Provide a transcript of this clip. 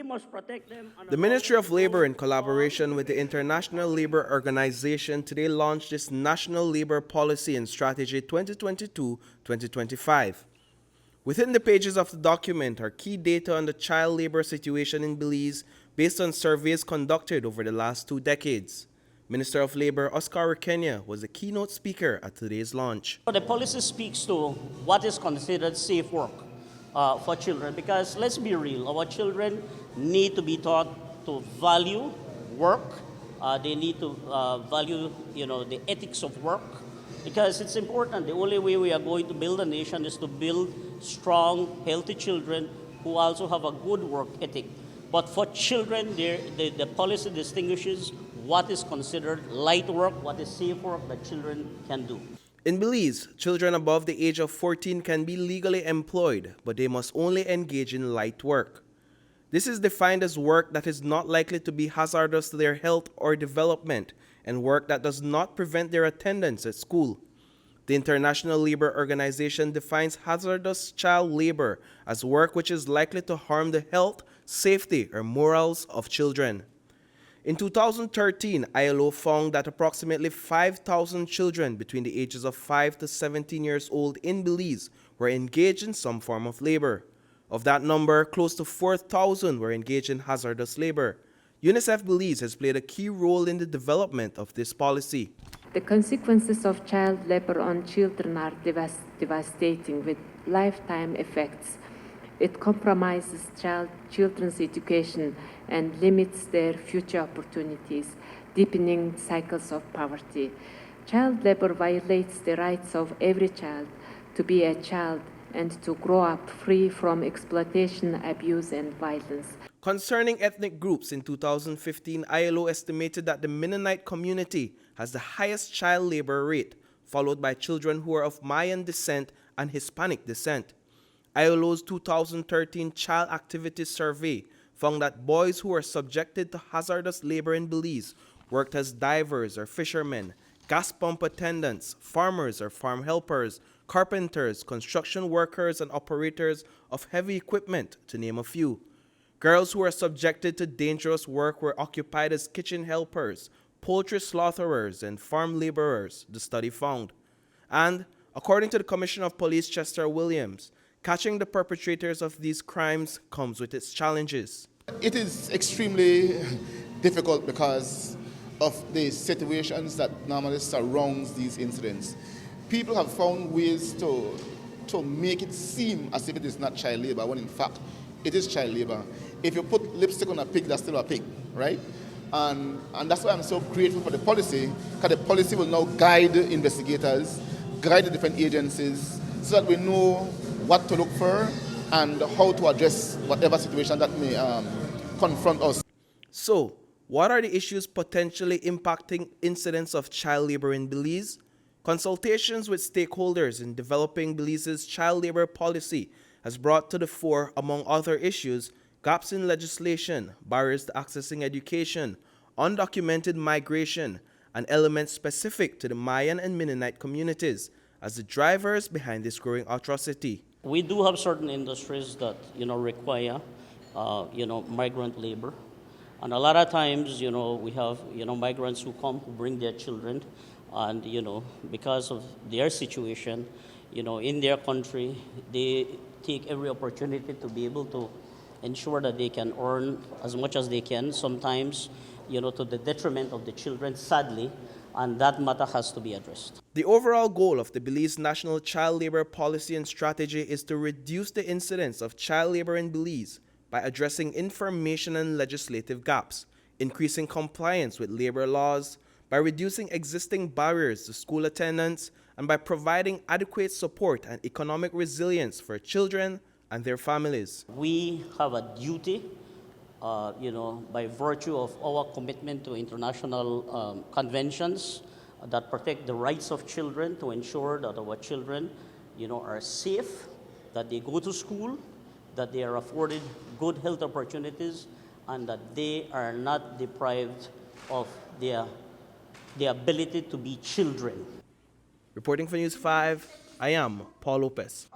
must protect them. The Ministry of Labor, in collaboration with the International Labour Organization, today launched its National Labour Policy and Strategy 2022-2025. Within the pages of the document are key data on the child labor situation in Belize based on surveys conducted over the last 2 decades. Minister of Labor Oscar Kenya was the keynote speaker at today's launch. The policy speaks to what is considered safe work for children, because let's be real, our children need to be taught to value work. They need to value, the ethics of work, because it's important. The only way we are going to build a nation is to build strong, healthy children who also have a good work ethic. But for children, the policy distinguishes what is considered light work, what is safe work that children can do. In Belize, children above the age of 14 can be legally employed, but they must only engage in light work. This is defined as work that is not likely to be hazardous to their health or development, and work that does not prevent their attendance at school. The International Labour Organization defines hazardous child labor as work which is likely to harm the health, safety, or morals of children. In 2013, ILO found that approximately 5,000 children between the ages of 5 to 17 years old in Belize were engaged in some form of labor. Of that number, close to 4,000 were engaged in hazardous labor. UNICEF Belize has played a key role in the development of this policy. The consequences of child labor on children are devastating, with lifetime effects. It compromises children's education and limits their future opportunities, deepening cycles of poverty. Child labor violates the rights of every child to be a child and to grow up free from exploitation, abuse, and violence. Concerning ethnic groups, in 2015, ILO estimated that the Mennonite community has the highest child labor rate, followed by children who are of Mayan descent and Hispanic descent. ILO's 2013 Child Activity Survey found that boys who are subjected to hazardous labor in Belize worked as divers or fishermen, gas pump attendants, farmers or farm helpers, carpenters, construction workers, and operators of heavy equipment, to name a few. Girls who were subjected to dangerous work were occupied as kitchen helpers, poultry slaughterers, and farm laborers, the study found. And, according to the Commissioner of Police Chester Williams, catching the perpetrators of these crimes comes with its challenges. It is extremely difficult because of the situations that normally surround these incidents. People have found ways to make it seem as if it is not child labor, when in fact it is child labor. If you put lipstick on a pig, that's still a pig, right? And that's why I'm so grateful for the policy, because the policy will now guide investigators, guide the different agencies, so that we know what to look for and how to address whatever situation that may confront us. So, what are the issues potentially impacting incidents of child labor in Belize? Consultations with stakeholders in developing Belize's child labor policy has brought to the fore, among other issues, gaps in legislation, barriers to accessing education, undocumented migration, and elements specific to the Mayan and Mennonite communities as the drivers behind this growing atrocity. We do have certain industries that, require, migrant labor. And a lot of times, we have, migrants who come, who bring their children, and, because of their situation, in their country, they take every opportunity to be able to ensure that they can earn as much as they can, sometimes, to the detriment of the children, sadly, and that matter has to be addressed. The overall goal of the Belize National Child Labor Policy and Strategy is to reduce the incidence of child labor in Belize by addressing information and legislative gaps, increasing compliance with labor laws, by reducing existing barriers to school attendance, and by providing adequate support and economic resilience for children and their families. We have a duty, by virtue of our commitment to international conventions that protect the rights of children, to ensure that our children, are safe, that they go to school, that they are afforded good health opportunities, and that they are not deprived of their ability to be children. Reporting for News 5, I am Paul Lopez.